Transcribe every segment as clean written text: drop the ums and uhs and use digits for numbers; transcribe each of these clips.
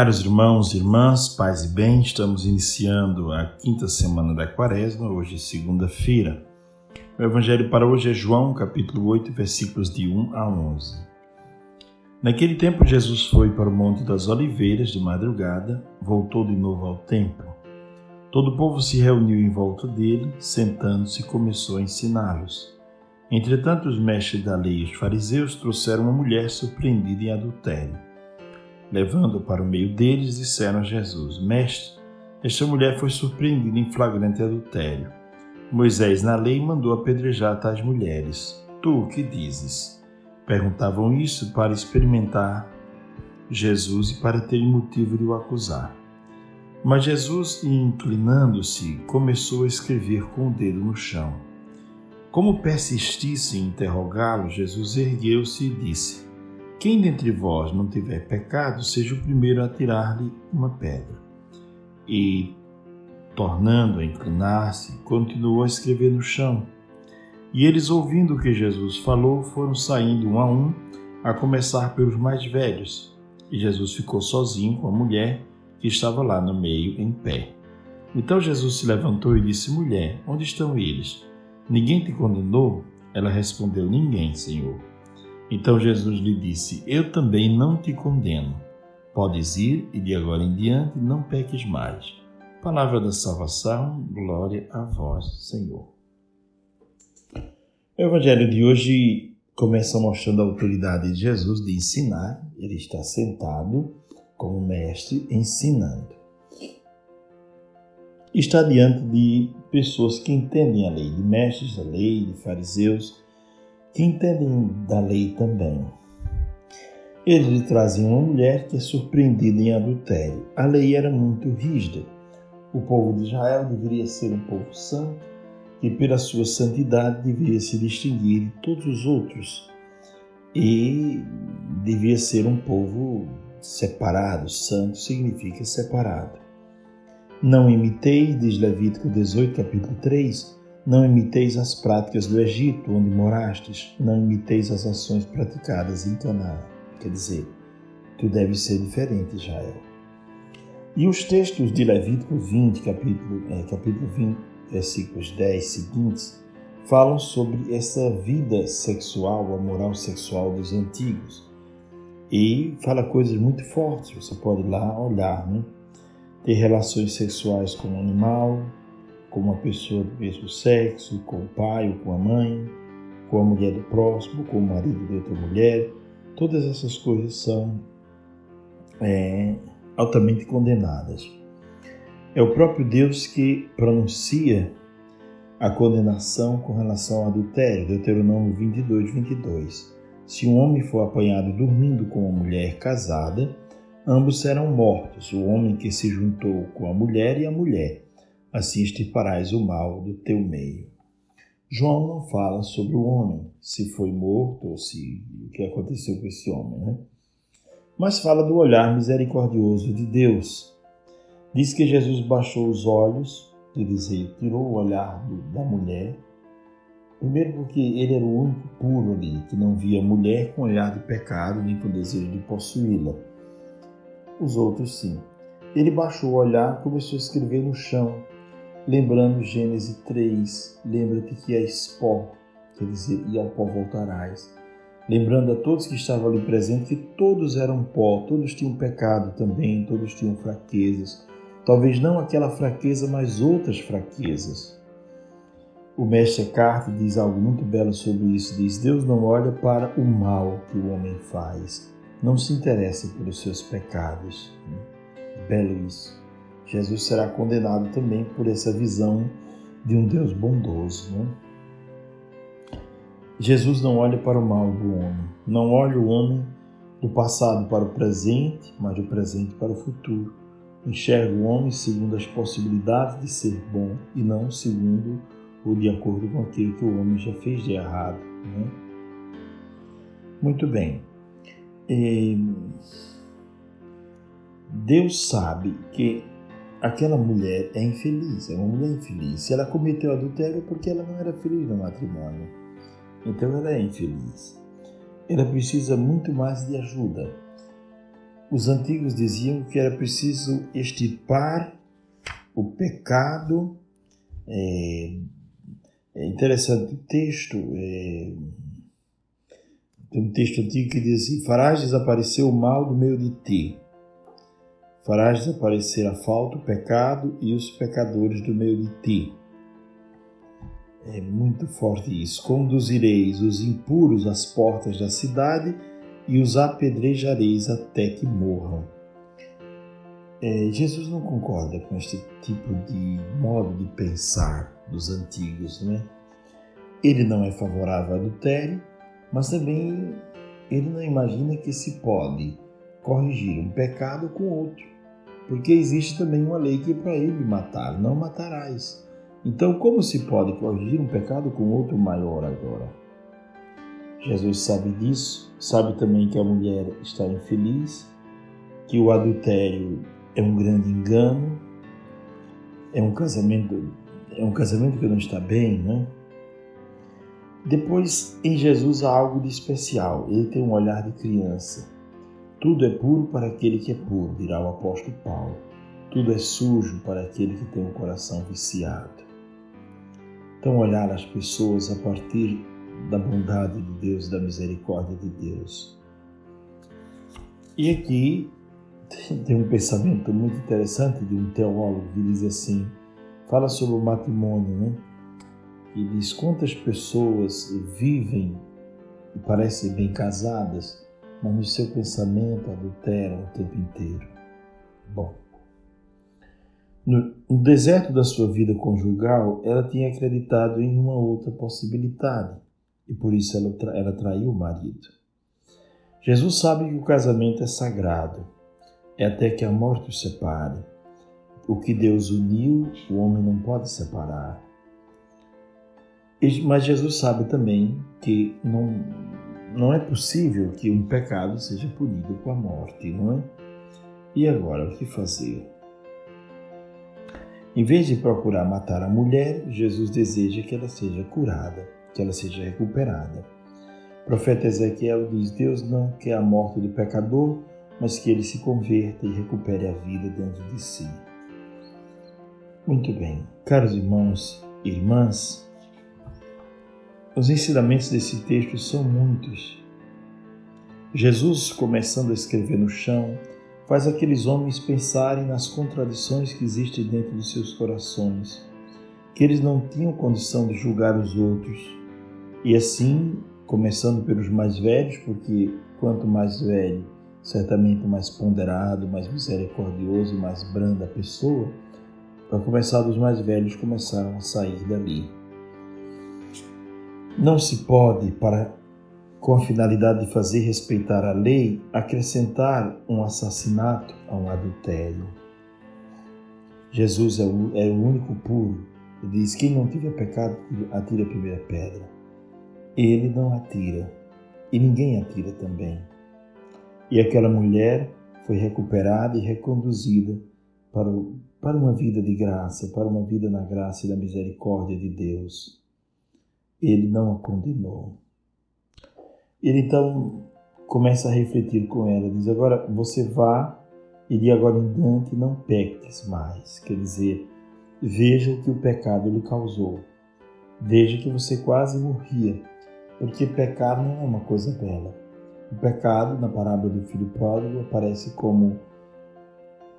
Caros irmãos e irmãs, paz e bem, estamos iniciando a quinta semana da Quaresma, hoje é segunda-feira. O Evangelho para hoje é João, capítulo 8, versículos de 1 a 11. Naquele tempo, Jesus foi para o Monte das Oliveiras de madrugada, voltou de novo ao templo. Todo o povo se reuniu em volta dele, sentando-se, começou a ensiná-los. Entretanto, os mestres da lei e os fariseus trouxeram uma mulher surpreendida em adultério. Levando-a para o meio deles, disseram a Jesus: Mestre, esta mulher foi surpreendida em flagrante adultério. Moisés, na lei, mandou apedrejar tais mulheres. Tu o que dizes? Perguntavam isso para experimentar Jesus e para terem motivo de o acusar. Mas Jesus, inclinando-se, começou a escrever com o dedo no chão. Como persistissem em interrogá-lo, Jesus ergueu-se e disse: Quem dentre vós não tiver pecado, seja o primeiro a atirar-lhe uma pedra. E, tornando a inclinar-se, continuou a escrever no chão. E eles, ouvindo o que Jesus falou, foram saindo um, a começar pelos mais velhos. E Jesus ficou sozinho com a mulher que estava lá no meio, em pé. Então Jesus se levantou e disse: Mulher, onde estão eles? Ninguém te condenou? Ela respondeu: Ninguém, Senhor. Então Jesus lhe disse: Eu também não te condeno. Podes ir e de agora em diante não peques mais. Palavra da salvação, glória a vós, Senhor. O Evangelho de hoje começa mostrando a autoridade de Jesus de ensinar. Ele está sentado como mestre ensinando. Está diante de pessoas que entendem a lei, de mestres da lei, de fariseus, que entendem da lei também. Eles lhe trazem uma mulher que é surpreendida em adultério. A lei era muito rígida. O povo de Israel deveria ser um povo santo, que pela sua santidade deveria se distinguir de todos os outros e devia ser um povo separado. Santo significa separado. Não imiteis, diz Levítico 18, capítulo 3, não imiteis as práticas do Egito, onde morastes, não imiteis as ações praticadas em Canaã. Quer dizer, tu deves ser diferente, Israel. E os textos de Levítico 20, capítulo 20, versículos 10 seguintes, falam sobre essa vida sexual, a moral sexual dos antigos. E fala coisas muito fortes, você pode ir lá olhar, né? Ter relações sexuais com um animal, com uma pessoa do mesmo sexo, com o pai ou com a mãe, com a mulher do próximo, com o marido de outra mulher. Todas essas coisas são altamente condenadas. É o próprio Deus que pronuncia a condenação com relação ao adultério. Deuteronômio 22, 22. Se um homem for apanhado dormindo com uma mulher casada, ambos serão mortos, o homem que se juntou com a mulher e a mulher. Assim extirparás o mal do teu meio. João não fala sobre o homem, se foi morto ou o que aconteceu com esse homem, né? Mas fala do olhar misericordioso de Deus. Diz que Jesus baixou os olhos, quer dizer, tirou o olhar da mulher. Primeiro porque ele era o único puro ali, que não via mulher com olhar de pecado, nem com desejo de possuí-la. Os outros sim. Ele baixou o olhar e começou a escrever no chão, lembrando Gênesis 3, lembra-te que és pó, quer dizer, e ao pó voltarás. Lembrando a todos que estavam ali presentes que todos eram pó, todos tinham pecado também, todos tinham fraquezas. Talvez não aquela fraqueza, mas outras fraquezas. O mestre Eckhart diz algo muito belo sobre isso, diz: Deus não olha para o mal que o homem faz, não se interessa pelos seus pecados. Belo isso. Jesus será condenado também por essa visão de um Deus bondoso, né? Jesus não olha para o mal do homem, não olha o homem do passado para o presente, mas do presente para o futuro. Enxerga o homem segundo as possibilidades de ser bom e não segundo ou de acordo com aquilo que o homem já fez de errado, né? Muito bem. Deus sabe que aquela mulher é infeliz, é uma mulher infeliz. Se ela cometeu adultério é porque ela não era feliz no matrimônio. Então ela é infeliz. Ela precisa muito mais de ajuda. os antigos diziam que era preciso extirpar o pecado. É interessante o texto. Tem um texto antigo que diz assim: farás desaparecer o mal do meio de ti. Farás desaparecer a falta, o pecado e os pecadores do meio de ti. É muito forte isso. Conduzireis os impuros às portas da cidade e os apedrejareis até que morram. Jesus não concorda com este tipo de modo de pensar dos antigos, né? Ele não é favorável ao adultério, mas também ele não imagina que se pode corrigir um pecado com outro, porque existe também uma lei que proíbe matar, não matarás. Então, como se pode corrigir um pecado com outro maior agora? Jesus sabe disso, sabe também que a mulher está infeliz, que o adultério é um grande engano, é um casamento que não está bem, né? Depois, em Jesus há algo de especial. Ele tem um olhar de criança. Tudo é puro para aquele que é puro, dirá o apóstolo Paulo. Tudo é sujo para aquele que tem um coração viciado. Então, olhar as pessoas a partir da bondade de Deus, da misericórdia de Deus. E aqui tem um pensamento muito interessante de um teólogo que diz assim, fala sobre o matrimônio, né? E diz quantas pessoas vivem e parecem bem casadas, mas no seu pensamento adulteram o tempo inteiro. Bom, no deserto da sua vida conjugal, ela tinha acreditado em uma outra possibilidade e por isso ela traiu o marido. Jesus sabe que o casamento é sagrado, é até que a morte os separe. O que Deus uniu, o homem não pode separar. Mas Jesus sabe também que não é possível que um pecado seja punido com a morte, não é? E agora, o que fazer? Em vez de procurar matar a mulher, Jesus deseja que ela seja curada, que ela seja recuperada. O profeta Ezequiel diz: Deus não quer a morte do pecador, mas que ele se converta e recupere a vida dentro de si. Muito bem, caros irmãos e irmãs, os ensinamentos desse texto são muitos. Jesus, começando a escrever no chão, faz aqueles homens pensarem nas contradições que existem dentro dos seus corações, que eles não tinham condição de julgar os outros. E assim, começando pelos mais velhos, porque quanto mais velho, certamente mais ponderado, mais misericordioso e mais branda a pessoa, para começar dos mais velhos começaram a sair dali. Não se pode, com a finalidade de fazer respeitar a lei, acrescentar um assassinato a um adultério. Jesus é o único puro. Ele diz: quem não tiver pecado, atire a primeira pedra. Ele não atira, e ninguém atira também. E aquela mulher foi recuperada e reconduzida para uma vida de graça, para uma vida na graça e na misericórdia de Deus. Ele não a condenou. Ele então começa a refletir com ela, diz: agora você vá e de agora em diante não peques mais. Quer dizer, veja o que o pecado lhe causou. Veja que você quase morria, porque pecar não é uma coisa bela. O pecado, na parábola do filho pródigo, aparece como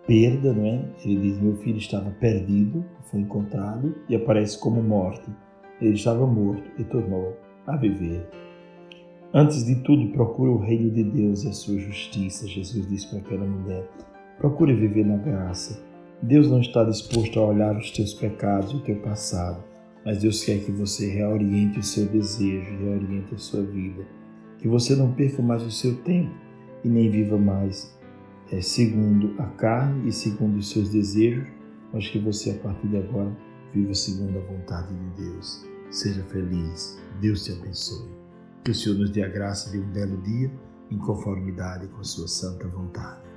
perda, não é? Ele diz: meu filho estava perdido, foi encontrado, e aparece como morte. Ele estava morto e tornou a viver. Antes de tudo, procure o reino de Deus e a sua justiça. Jesus disse para aquela mulher: procure viver na graça. Deus não está disposto a olhar os teus pecados, o teu passado, mas Deus quer que você reoriente o seu desejo, reoriente a sua vida. Que você não perca mais o seu tempo e nem viva mais segundo a carne e segundo os seus desejos, mas que você, a partir de agora, viva segundo a vontade de Deus. Seja feliz. Deus te abençoe. Que o Senhor nos dê a graça de um belo dia em conformidade com a sua santa vontade.